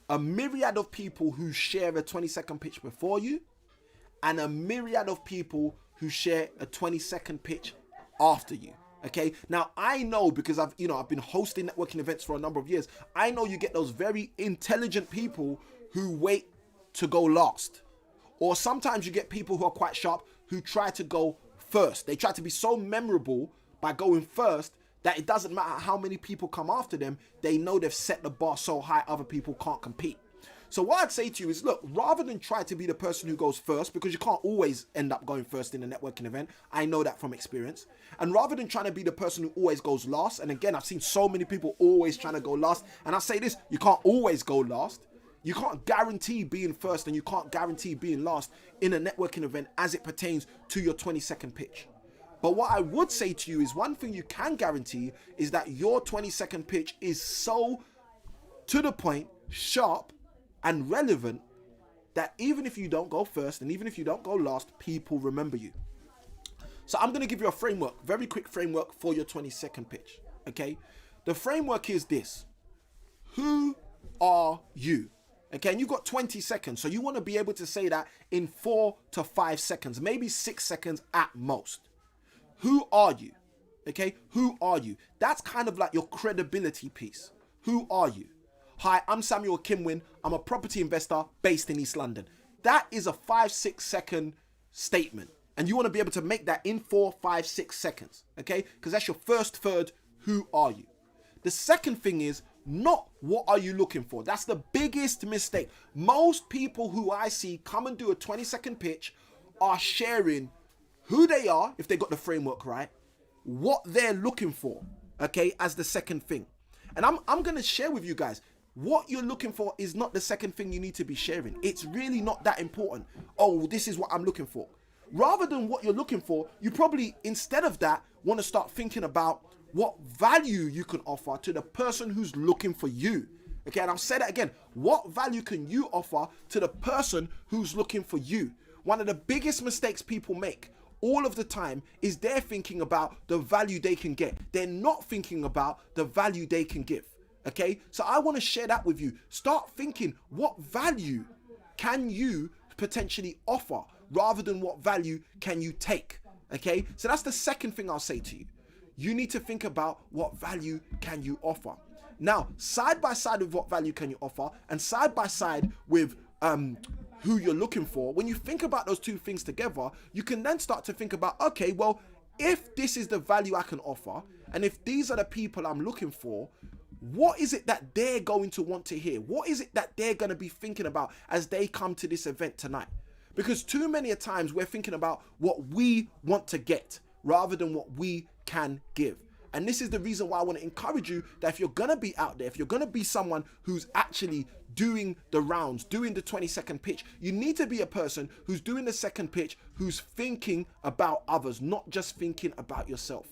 a myriad of people who share a 20-second pitch before you and a myriad of people who share a 20-second pitch after you. Okay, now I know, because I've been hosting networking events for a number of years. I know you get those very intelligent people who wait to go last, or sometimes you get people who are quite sharp who try to go first. They try to be so memorable by going first that it doesn't matter how many people come after them. They know they've set the bar so high other people can't compete. So what I'd say to you is, look, rather than try to be the person who goes first, because you can't always end up going first in a networking event. I know that from experience. And rather than trying to be the person who always goes last, and again, I've seen so many people always trying to go last. And I'll say this, you can't always go last. You can't guarantee being first, and you can't guarantee being last in a networking event as it pertains to your 20-second pitch. But what I would say to you is, one thing you can guarantee is that your 20-second pitch is so to the point, sharp, and relevant that even if you don't go first and even if you don't go last, people remember you. So I'm going to give you a framework, very quick framework for your 20-second pitch. Okay. The framework is this. Who are you? Okay. And you've got 20 seconds. So you want to be able to say that in 4 to 5 seconds, maybe 6 seconds at most. Who are you? Okay. Who are you? That's kind of like your credibility piece. Who are you? Hi, I'm Samuel Kimwin. I'm a property investor based in East London. That is a 5-6 second statement. And you want to be able to make that in 4, 5, 6 seconds. Okay? Because that's your first third. Who are you? The second thing is not what are you looking for. That's the biggest mistake. Most people who I see come and do a 20-second pitch are sharing who they are, if they got the framework right, what they're looking for, okay, as the second thing. And I'm going to share with you guys, what you're looking for is not the second thing you need to be sharing. It's really not that important. Oh, this is what I'm looking for. Rather than what you're looking for, you probably, instead of that, want to start thinking about what value you can offer to the person who's looking for you. Okay, and I'll say that again. What value can you offer to the person who's looking for you? One of the biggest mistakes people make all of the time is they're thinking about the value they can get. They're not thinking about the value they can give. Okay, so I want to share that with you. Start thinking, what value can you potentially offer rather than what value can you take? Okay, so that's the second thing I'll say to you. You need to think about what value can you offer. Now, side by side with what value can you offer, and side by side with who you're looking for, when you think about those two things together, you can then start to think about, okay, well, if this is the value I can offer, and if these are the people I'm looking for, what is it that they're going to want to hear? What is it that they're going to be thinking about as they come to this event tonight? Because too many a times we're thinking about what we want to get rather than what we can give. And this is the reason why I want to encourage you that if you're going to be out there, if you're going to be someone who's actually doing the rounds, doing the 20-second pitch, you need to be a person who's doing the second pitch, who's thinking about others, not just thinking about yourself.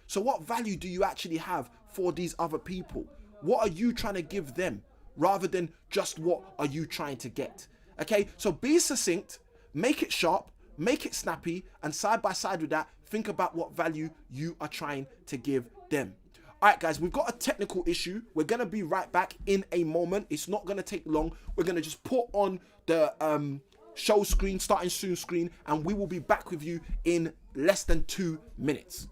So what value do you actually have for these other people? What are you trying to give them rather than just what are you trying to get? Okay, so be succinct, make it sharp, make it snappy, and side by side with that, think about what value you are trying to give them. All right, guys, we've got a technical issue. We're going to be right back in a moment. It's not going to take long. We're going to just put on the show screen, starting soon screen, and we will be back with you in less than 2 minutes.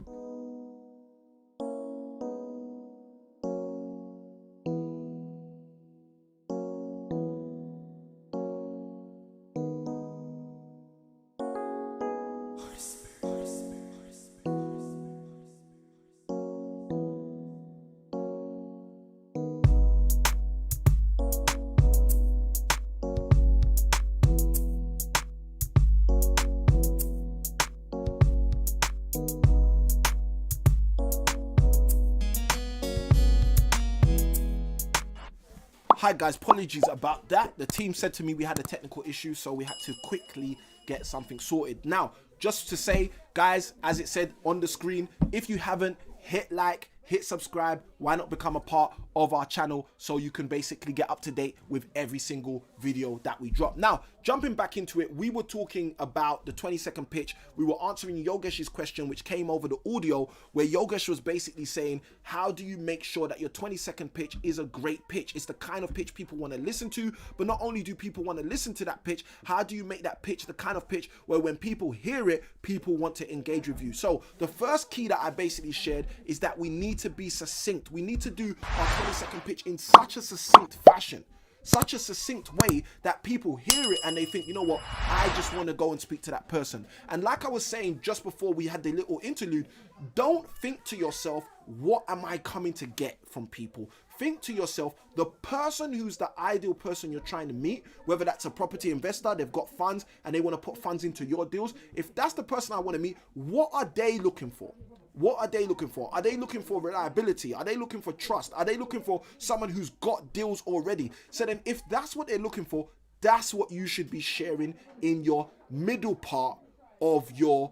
Hi guys, apologies about that. The team said to me we had a technical issue, so we had to quickly get something sorted. Now, just to say, guys, as it said on the screen, if you haven't, hit like, hit subscribe, why not become a part of our channel so you can basically get up to date with every single video that we drop. Now, jumping back into it, we were talking about the 20-second pitch. We were answering Yogesh's question, which came over the audio, where Yogesh was basically saying, how do you make sure that your 20-second pitch is a great pitch? It's the kind of pitch people want to listen to, but not only do people want to listen to that pitch, how do you make that pitch the kind of pitch where when people hear it, people want to engage with you? So the first key that I basically shared is that we need to be succinct. We need to do our 20-second pitch in such a succinct fashion, such a succinct way that people hear it and they think, you know what, I just want to go and speak to that person. And like I was saying just before we had the little interlude, don't think to yourself, what am I coming to get from people? Think to yourself, the person who's the ideal person you're trying to meet, whether that's a property investor, they've got funds and they want to put funds into your deals. If that's the person I want to meet, what are they looking for? What are they looking for? Are they looking for reliability? Are they looking for trust? Are they looking for someone who's got deals already? So then if that's what they're looking for, that's what you should be sharing in your middle part of your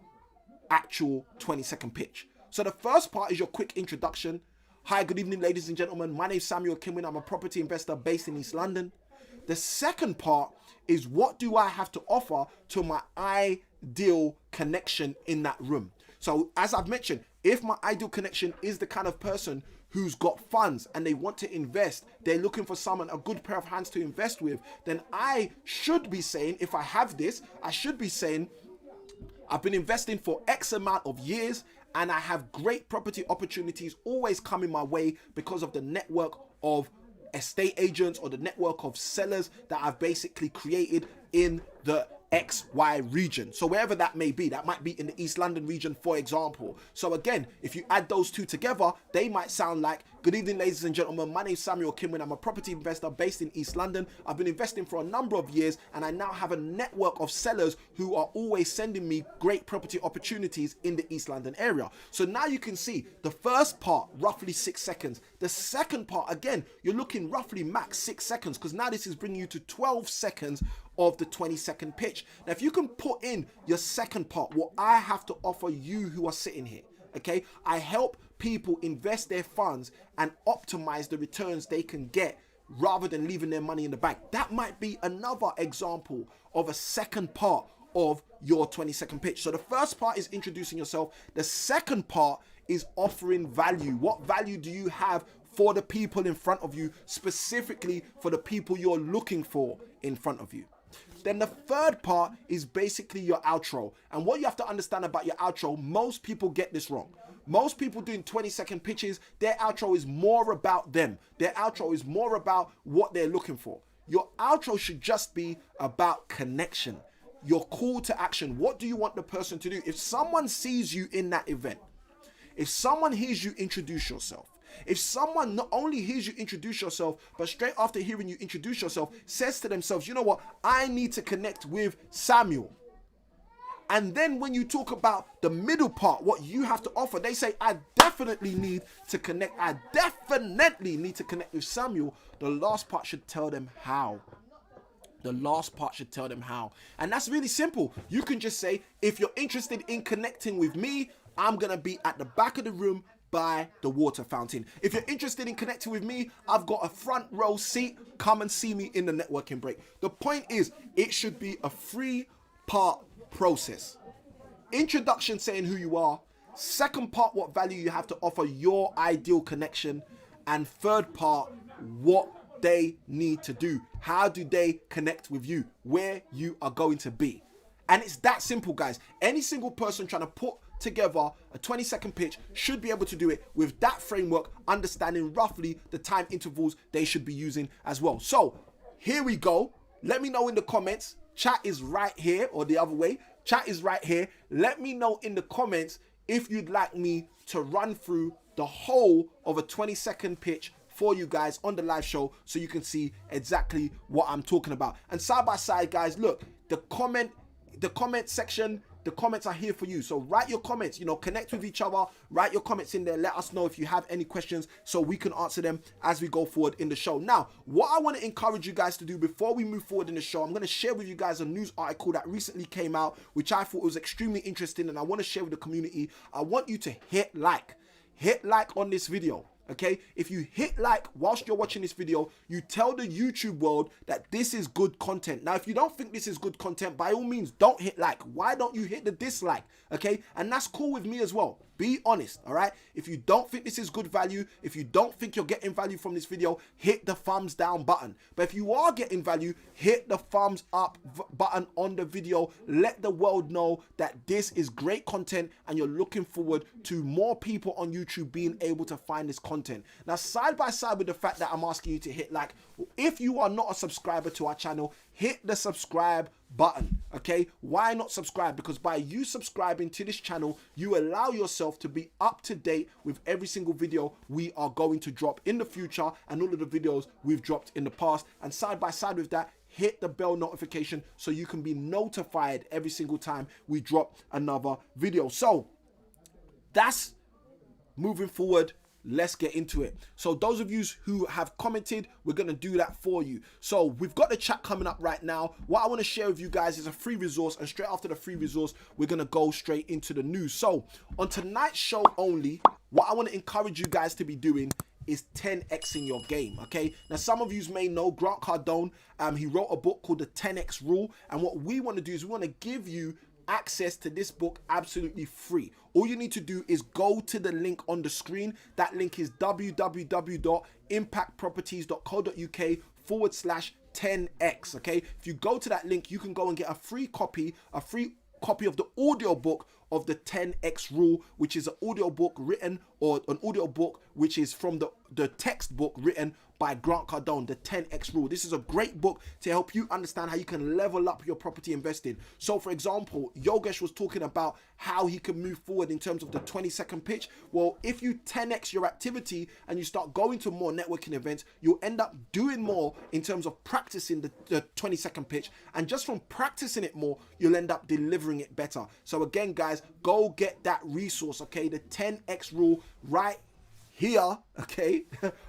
actual 20-second pitch. So the first part is your quick introduction. Hi, good evening, ladies and gentlemen. My name is Samuel Kinwin. I'm a property investor based in East London. The second part is, what do I have to offer to my ideal connection in that room? So as I've mentioned, if my ideal connection is the kind of person who's got funds and they want to invest, they're looking for someone, a good pair of hands to invest with, then I should be saying, if I have this, I should be saying, I've been investing for X amount of years and I have great property opportunities always coming my way because of the network of estate agents or the network of sellers that I've basically created in the XY region. So wherever that may be, that might be in the East London region, for example. So again, if you add those two together, they might sound like, good evening, ladies and gentlemen. My name is Samuel Kinwin. I'm a property investor based in East London. I've been investing for a number of years and I now have a network of sellers who are always sending me great property opportunities in the East London area. So now you can see the first part, roughly 6 seconds. The second part, again, you're looking roughly max 6 seconds, because now this is bringing you to 12 seconds of the 20-second pitch. Now, if you can put in your second part, what I have to offer you who are sitting here, okay? I help people invest their funds and optimize the returns they can get rather than leaving their money in the bank. That might be another example of a second part of your 20-second pitch. So the first part is introducing yourself. The second part is offering value. What value do you have for the people in front of you, specifically for the people you're looking for in front of you? Then the third part is basically your outro. And what you have to understand about your outro, most people get this wrong. Most people doing 20-second pitches, their outro is more about them. Their outro is more about what they're looking for. Your outro should just be about connection. Your call to action. What do you want the person to do? If someone sees you in that event, if someone hears you introduce yourself, if someone not only hears you introduce yourself, but straight after hearing you introduce yourself, says to themselves, you know what, I need to connect with Samuel. And then when you talk about the middle part, what you have to offer, they say, I definitely need to connect. I definitely need to connect with Samuel. The last part should tell them how. The last part should tell them how. And that's really simple. You can just say, if you're interested in connecting with me, I'm going to be at the back of the room by the water fountain. If you're interested in connecting with me, I've got a front row seat. Come and see me in the networking break. The point is, it should be a 3-part process. Introduction, saying who you are. Second part, what value you have to offer your ideal connection. And third part, what they need to do. How do they connect with you? Where you are going to be. And it's that simple, guys. Any single person trying to put together a 20-second pitch should be able to do it with that framework, understanding roughly the time intervals they should be using as well. So here we go. Let me know in the comments. Chat is right here, or the other way. Chat is right here. Let me know in the comments if you'd like me to run through the whole of a 20-second pitch for you guys on the live show, so you can see exactly what I'm talking about. And side by side, guys, look, the comment section, the comments are here for you. So write your comments, connect with each other, write your comments in there. Let us know if you have any questions so we can answer them as we go forward in the show. Now, what I want to encourage you guys to do before we move forward in the show, I'm going to share with you guys a news article that recently came out, which I thought was extremely interesting and I want to share with the community. I want you to hit like on this video. okay? If you hit like whilst you're watching this video, you tell the YouTube world that this is good content. Now, if you don't think this is good content, by all means, don't hit like. Why don't you hit the dislike, okay? And that's cool with me as well. Be honest, all right? If you don't think this is good value, if you don't think you're getting value from this video, hit the thumbs down button. But if you are getting value, hit the thumbs up button on the video. Let the world know that this is great content and you're looking forward to more people on YouTube being able to find this content. Now, side by side with the fact that I'm asking you to hit like, if you are not a subscriber to our channel, hit the subscribe button, okay? Why not subscribe? Because by you subscribing to this channel, you allow yourself to be up to date with every single video we are going to drop in the future and all of the videos we've dropped in the past. And side by side with that, hit the bell notification so you can be notified every single time we drop another video. So that's moving forward. Let's get into it. So those of you who have commented, we're going to do that for you. So we've got the chat coming up right now. What I want to share with you guys is a free resource, and straight after the free resource, we're going to go straight into the news. So on tonight's show only, what I want to encourage you guys to be doing is 10xing your game, okay? Now, some of you may know Grant Cardone. He wrote a book called The 10x Rule, and what we want to do is we want to give you access to this book absolutely free. All you need to do is go to the link on the screen. That link is www.impactproperties.co.uk/10x, okay? If you go to that link, you can go and get a free copy of the audio book of the 10x Rule, which is an audio book written, or an audio book which is from the textbook written by Grant Cardone, the 10x Rule. This is a great book to help you understand how you can level up your property investing. So for example, Yogesh was talking about how he can move forward in terms of the 20-second pitch. Well, if you 10x your activity and you start going to more networking events, you'll end up doing more in terms of practicing the 20-second pitch. And just from practicing it more, you'll end up delivering it better. So again, guys, go get that resource, okay? The 10x Rule right here, okay?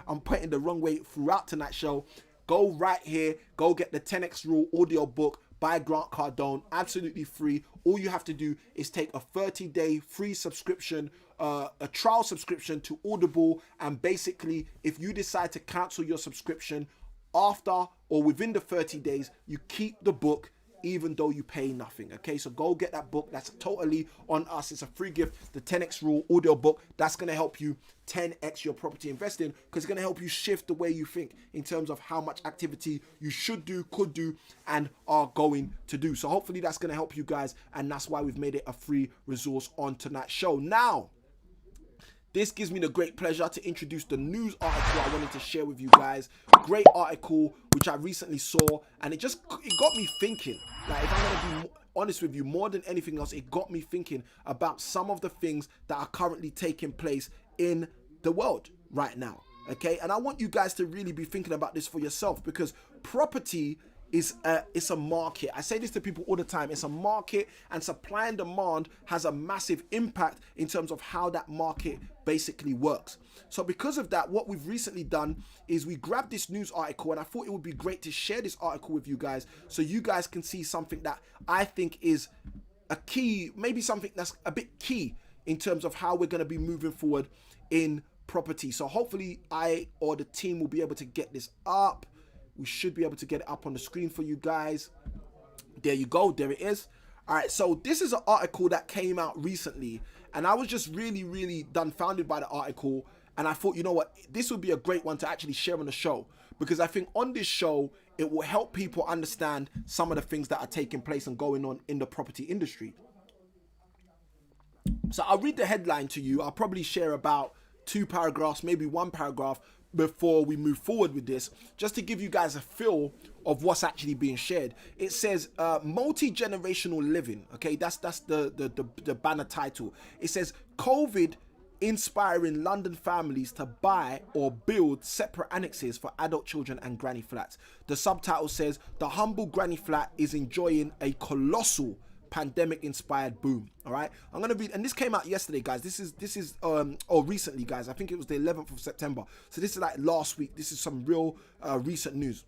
I'm pointing the wrong way throughout tonight's show. Go right here, go get the 10x Rule audio book by Grant Cardone, absolutely free. All you have to do is take a 30-day free subscription, a trial subscription to Audible, and basically if you decide to cancel your subscription after or within the 30 days, you keep the book even though you pay nothing, okay? So go get that book. That's totally on us. It's a free gift, the 10x Rule audio book. That's going to help you 10x your property investing, because it's going to help you shift the way you think in terms of how much activity you should do, could do, and are going to do. So hopefully that's going to help you guys, and that's why we've made it a free resource on tonight's show. Now, this gives me the great pleasure to introduce the news article I wanted to share with you guys. Great article which I recently saw, and it got me thinking. Like, if I'm going to be honest with you, more than anything else, it got me thinking about some of the things that are currently taking place in the world right now, okay? And I want you guys to really be thinking about this for yourself, because property it's a market. I say this to people all the time. It's a market, and supply and demand has a massive impact in terms of how that market basically works. So because of that, what we've recently done is we grabbed this news article, and I thought it would be great to share this article with you guys so you guys can see something that I think is a key, maybe something that's a bit key in terms of how we're going to be moving forward in property. So hopefully I or the team will be able to get this up. We should be able to get it up on the screen for you guys. There you go. There it is. All right. So this is an article that came out recently, and I was just really dumbfounded by the article. And I thought, you know what, this would be a great one to actually share on the show, because I think on this show, it will help people understand some of the things that are taking place and going on in the property industry. So I'll read the headline to you. I'll probably share about 2 paragraphs, maybe 1 paragraph before we move forward with this, just to give you guys a feel of what's actually being shared. It says multi-generational living. Okay, that's the banner title. It says COVID inspiring London families to buy or build separate annexes for adult children and granny flats. The subtitle says the humble granny flat is enjoying a colossal pandemic inspired boom. All right, I'm gonna read, and this came out yesterday, guys. This is or recently, guys. I think it was the 11th of September. So this is like last week. This is some real recent news.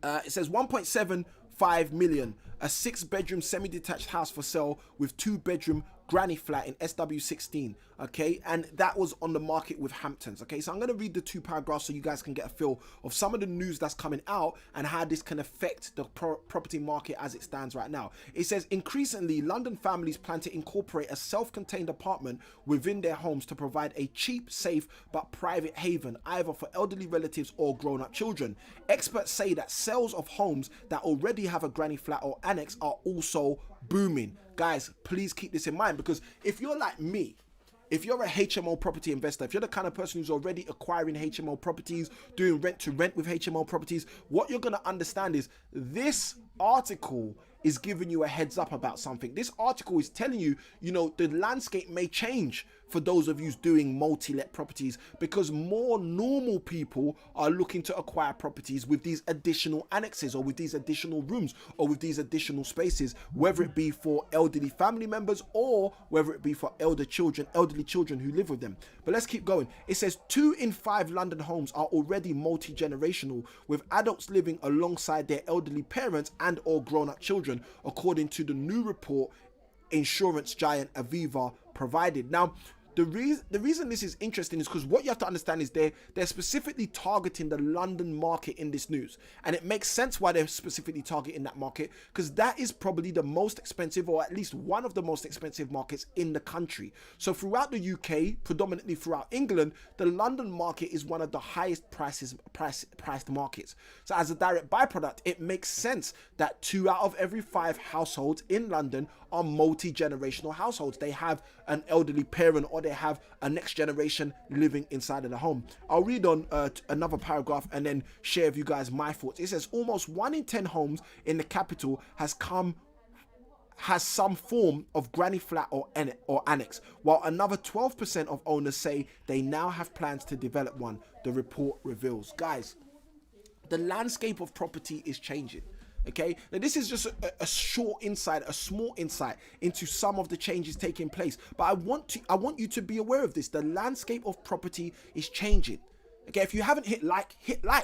It says 1.75 million, a 6-bedroom semi-detached house for sale with 2-bedroom granny flat in SW16. Okay, and that was on the market with Hamptons. Okay, so I'm going to read the 2 paragraphs so you guys can get a feel of some of the news that's coming out and how this can affect the property market as it stands right now. It says, increasingly, London families plan to incorporate a self-contained apartment within their homes to provide a cheap, safe, but private haven, either for elderly relatives or grown-up children. Experts say that sales of homes that already have a granny flat or annex are also booming. Guys, please keep this in mind, because if you're like me, if you're a HMO property investor, if you're the kind of person who's already acquiring HMO properties, doing rent to rent with HMO properties, what you're going to understand is this article is giving you a heads up about something. This article is telling you, the landscape may change for those of you doing multi-let properties, because more normal people are looking to acquire properties with these additional annexes, or with these additional rooms, or with these additional spaces, whether it be for elderly family members or whether it be for elderly children who live with them. But let's keep going. It says 2 in 5 London homes are already multi-generational, with adults living alongside their elderly parents and or grown-up children, according to the new report insurance giant Aviva provided. Now, the reason this is interesting is because what you have to understand is they're specifically targeting the London market in this news. And it makes sense why they're specifically targeting that market, because that is probably the most expensive, or at least one of the most expensive markets in the country. So throughout the UK, predominantly throughout England, the London market is one of the highest priced markets. So as a direct byproduct, it makes sense that 2 out of every 5 households in London are multi-generational households. They have an elderly parent, or they have a next generation living inside of the home. I'll read on another paragraph and then share with you guys my thoughts. It says almost 1 in 10 homes in the capital has some form of granny flat or annex, while another 12% of owners say they now have plans to develop one, the report reveals. Guys, the landscape of property is changing. Okay, now this is just a short insight, a small insight into some of the changes taking place. But I want you to be aware of this. The landscape of property is changing. Okay, if you haven't hit like,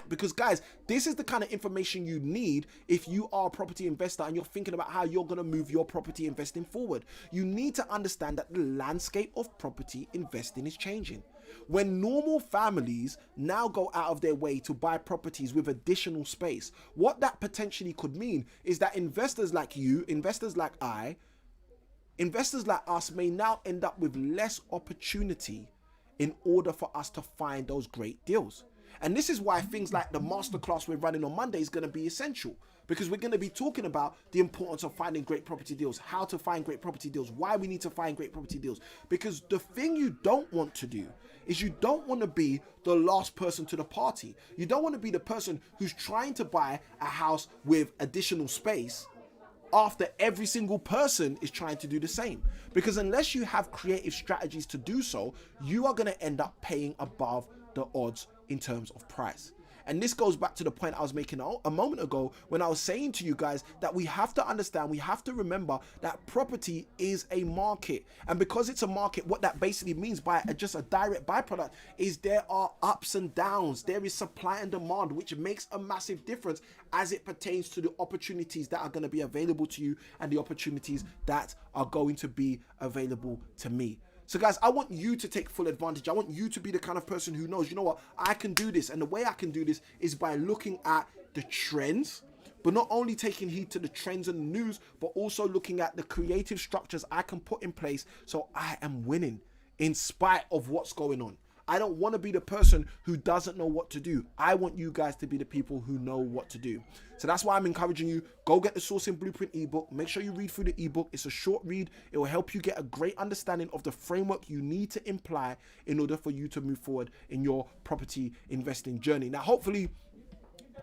because guys, this is the kind of information you need if you are a property investor and you're thinking about how you're going to move your property investing forward. You need to understand that the landscape of property investing is changing. When normal families now go out of their way to buy properties with additional space, what that potentially could mean is that investors like you, investors like us may now end up with less opportunity in order for us to find those great deals. And this is why things like the masterclass we're running on Monday is going to be essential, because we're going to be talking about the importance of finding great property deals, how to find great property deals, why we need to find great property deals. Because the thing you don't want to do is you don't want to be the last person to the party. You don't want to be the person who's trying to buy a house with additional space after every single person is trying to do the same. Because unless you have creative strategies to do so, you are going to end up paying above the odds in terms of price. And this goes back to the point I was making a moment ago when I was saying to you guys that we have to understand, we have to remember that property is a market. And because it's a market, what that basically means by just a direct byproduct is there are ups and downs. There is supply and demand, which makes a massive difference as it pertains to the opportunities that are going to be available to you and the opportunities that are going to be available to me. So guys, I want you to take full advantage. I want you to be the kind of person who knows, you know what, I can do this. And the way I can do this is by looking at the trends, but not only taking heed to the trends and the news, but also looking at the creative structures I can put in place so I am winning in spite of what's going on. I don't want to be the person who doesn't know what to do. I want you guys to be the people who know what to do. So that's why I'm encouraging you, go get the Sourcing Blueprint ebook. Make sure you read through the ebook. It's a short read. It will help you get a great understanding of the framework you need to imply in order for you to move forward in your property investing journey. Now, hopefully,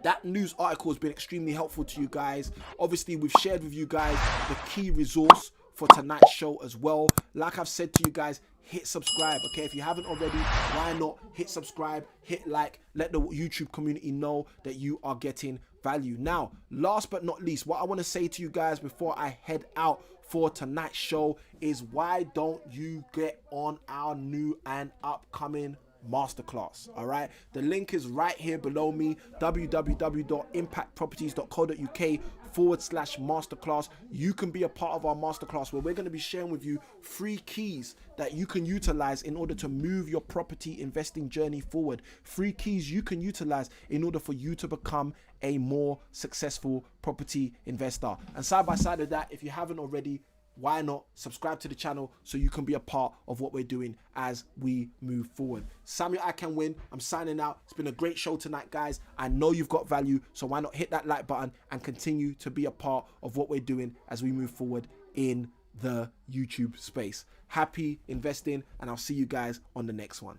that news article has been extremely helpful to you guys. Obviously, we've shared with you guys the key resource for tonight's show as well. Like I've said to you guys, hit subscribe, okay? If you haven't already, why not hit subscribe, hit like, let the YouTube community know that you are getting value. Now, last but not least, what I want to say to you guys before I head out for tonight's show is, why don't you get on our new and upcoming masterclass. All right, the link is right here below me, www.impactproperties.co.uk/masterclass. You can be a part of our masterclass where we're going to be sharing with you 3 keys that you can utilize in order to move your property investing journey forward. 3 keys you can utilize in order for you to become a more successful property investor. And side by side of that, if you haven't already, why not subscribe to the channel so you can be a part of what we're doing as we move forward. Samuel, I Can Win. I'm signing out. It's been a great show tonight, guys. I know you've got value, so why not hit that like button and continue to be a part of what we're doing as we move forward in the YouTube space. Happy investing, and I'll see you guys on the next one.